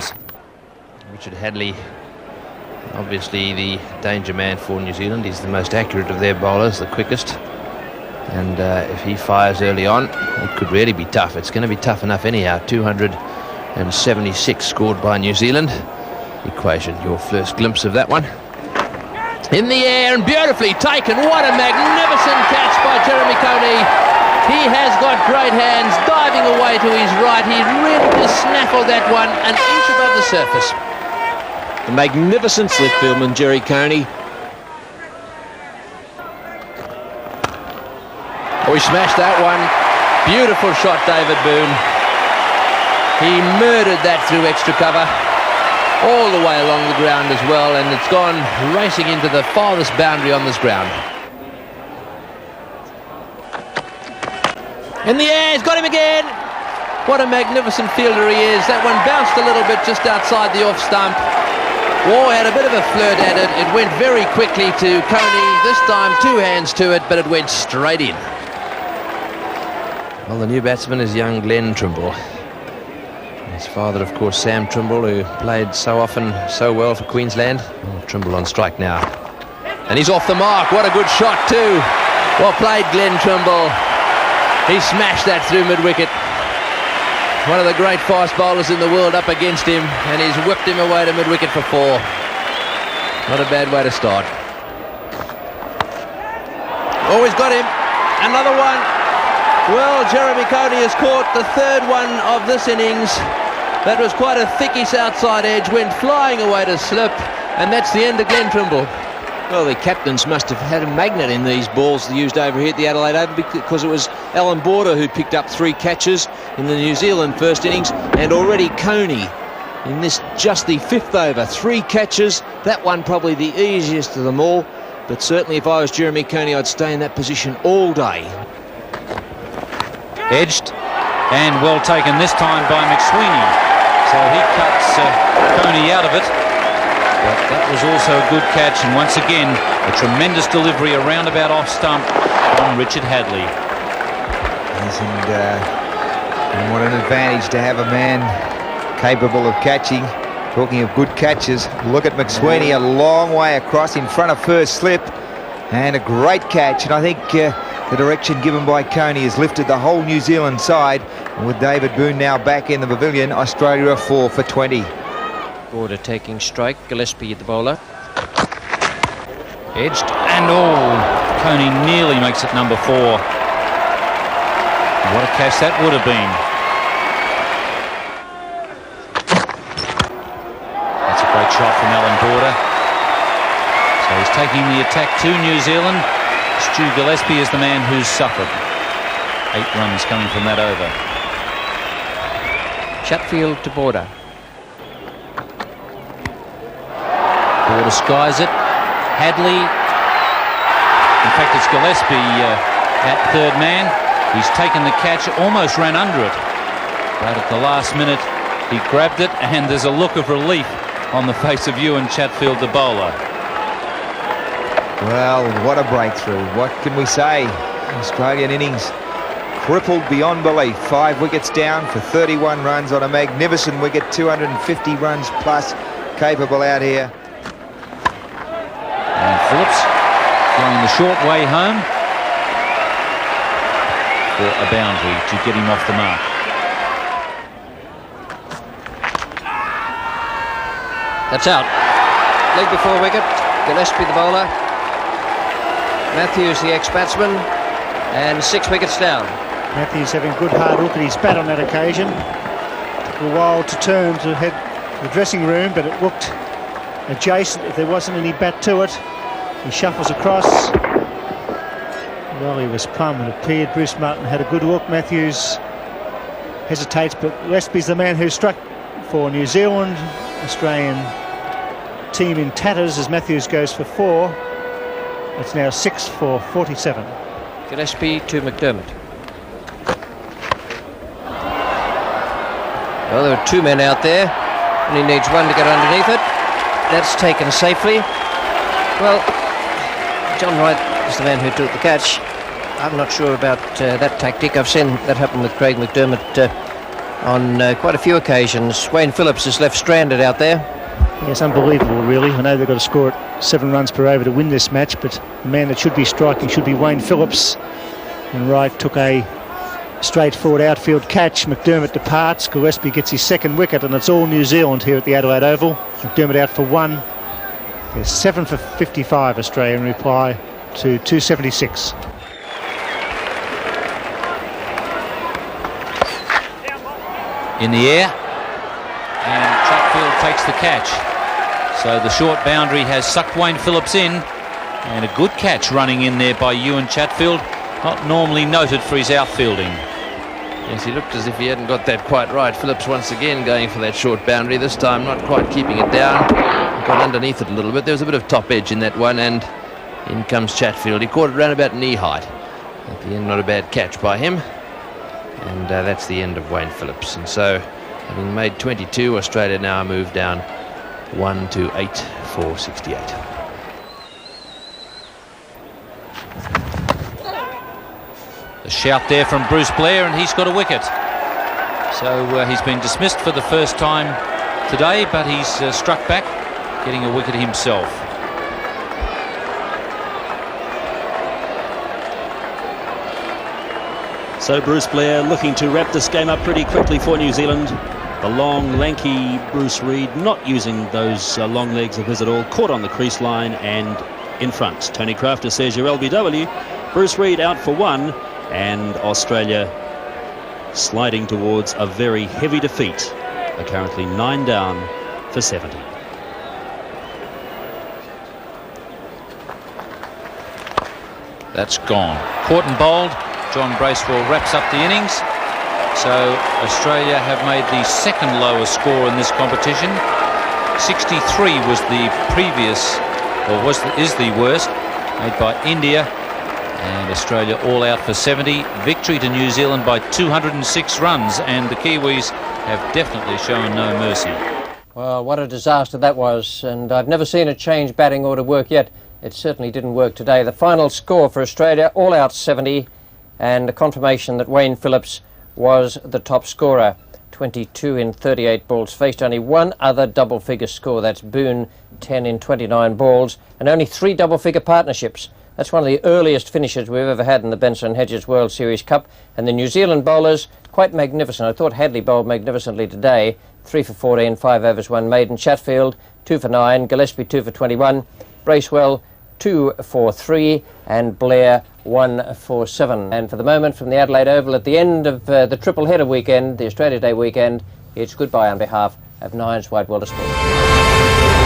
runs. Richard Hadlee, obviously the danger man for New Zealand. He's the most accurate of their bowlers, the quickest. And if he fires early on, it could really be tough. It's going to be tough enough anyhow. 276 scored by New Zealand. Equation, your first glimpse of that one. In the air and beautifully taken. What a magnificent catch by Jeremy Coney. He has got great hands, diving away to his right. He really just snaffled that one an inch above the surface. The magnificent slip fieldman, Jerry Coney. Oh, he smashed that one. Beautiful shot, David Boone. He murdered that through extra cover. All the way along the ground as well, and it's gone racing into the farthest boundary on this ground. In the air, he's got him again. What a magnificent fielder he is. That one bounced a little bit just outside the off stump. Waugh had a bit of a flirt at it. It went very quickly to Coney. This time 2 hands to it, but it went straight in. Well, the new batsman is young Glenn Trimble. His father, of course, Sam Trimble, who played so often, so well for Queensland. Oh, Trimble on strike now. And he's off the mark. What a good shot too. Well played, Glenn Trimble. He smashed that through mid-wicket. One of the great fast bowlers in the world up against him, and he's whipped him away to mid-wicket for 4. Not a bad way to start. Oh, he's got him. Another one. Well, Jeremy Coney has caught the 3rd one of this innings. That was quite a thickish outside edge, went flying away to slip, and that's the end of Glenn Trimble. Well, the captains must have had a magnet in these balls used over here at the Adelaide Oval, because it was Alan Border who picked up 3 catches in the New Zealand first innings, and already Coney in this just the 5th over, 3 catches. That one probably the easiest of them all, but certainly if I was Jeremy Coney, I'd stay in that position all day. Edged and well taken this time by McSweeney. So he cuts Coney out of it. But that was also a good catch, and once again a tremendous delivery around about off stump from Richard Hadlee. And what an advantage to have a man capable of catching. Talking of good catches, look at McSweeney a long way across in front of first slip, and a great catch. And I think the direction given by Coney has lifted the whole New Zealand side, and with David Boone now back in the pavilion, Australia are 4 for 20. Border taking strike, Gillespie the bowler. Edged and Coney nearly makes it number 4. What a catch that would have been. That's a great shot from Alan Border. So he's taking the attack to New Zealand. Stu Gillespie is the man who's suffered. 8 runs coming from that over. Chatfield to Border. Border skies it. Hadlee. In fact, it's Gillespie at 3rd man. He's taken the catch, almost ran under it. But at the last minute, he grabbed it, and there's a look of relief on the face of Ewan Chatfield, the bowler. Well, what a breakthrough. What can we say? Australian innings crippled beyond belief. 5 wickets down for 31 runs on a magnificent wicket. 250 runs plus capable out here. And Phillips going the short way home for a boundary to get him off the mark. That's out. Leg before wicket. Gillespie the bowler. Matthews the ex-batsman, and 6 wickets down. Matthews having a good hard look at his bat on that occasion. Took a while to turn to head to the dressing room, but it looked adjacent if there wasn't any bat to it. He shuffles across. Well, he was plumb, it appeared. Bruce Martin had a good look. Matthews hesitates, but Gillespie's the man who struck for New Zealand. Australian team in tatters as Matthews goes for 4. It's now 6 for 47. Gillespie to McDermott. Well, there are 2 men out there, and he needs 1 to get underneath it. That's taken safely. Well, John Wright is the man who took the catch. I'm not sure about that tactic. I've seen that happen with Craig McDermott on quite a few occasions. Wayne Phillips is left stranded out there. Yes, unbelievable, really. I know they've got to score at 7 runs per over to win this match, but the man that should be striking should be Wayne Phillips. And Wright took a straightforward outfield catch. McDermott departs. Gillespie gets his second wicket, and it's all New Zealand here at the Adelaide Oval. McDermott out for 1. There's 7 for 55 Australia in reply to 276. In the air, and Chatfield takes the catch. So the short boundary has sucked Wayne Phillips in, and a good catch running in there by Ewan Chatfield, not normally noted for his outfielding. Yes, he looked as if he hadn't got that quite right. Phillips once again going for that short boundary, this time not quite keeping it down. Got underneath it a little bit. There was a bit of top edge in that one, and in comes Chatfield. He caught it around about knee height. At the end, not a bad catch by him. And that's the end of Wayne Phillips. And so, having made 22, Australia now move down 1 to 8 for 68. A shout there from Bruce Blair, and he's got a wicket. So he's been dismissed for the first time today, but he's struck back, getting a wicket himself. So Bruce Blair looking to wrap this game up pretty quickly for New Zealand. The long, lanky Bruce Reid not using those long legs of his at all. Caught on the crease line and in front. Tony Crafter says your LBW. Bruce Reid out for 1, and Australia sliding towards a very heavy defeat. They're currently 9 down for 70. That's gone. Caught and bowled. John Bracewell wraps up the innings. So Australia have made the second lowest score in this competition. 63 was the previous, or is the worst, made by India. And Australia all out for 70. Victory to New Zealand by 206 runs, and the Kiwis have definitely shown no mercy. Well, what a disaster that was, and I've never seen a change batting order work yet. It certainly didn't work today. The final score for Australia, all out 70, and a confirmation that Wayne Phillips was the top scorer. 22 in 38 balls, faced only one other double-figure score. That's Boone, 10 in 29 balls, and only 3 double-figure partnerships. That's one of the earliest finishes we've ever had in the Benson Hedges World Series Cup. And the New Zealand bowlers, quite magnificent. I thought Hadlee bowled magnificently today. 3 for 14, 5 overs, 1 maiden. Chatfield, 2 for 9. Gillespie, 2 for 21. Bracewell, 2 for 3, and Blair 1 for 7. And for the moment, from the Adelaide Oval, at the end of the triple header weekend, the Australia Day weekend, it's goodbye on behalf of Nine's Wide World of Sport.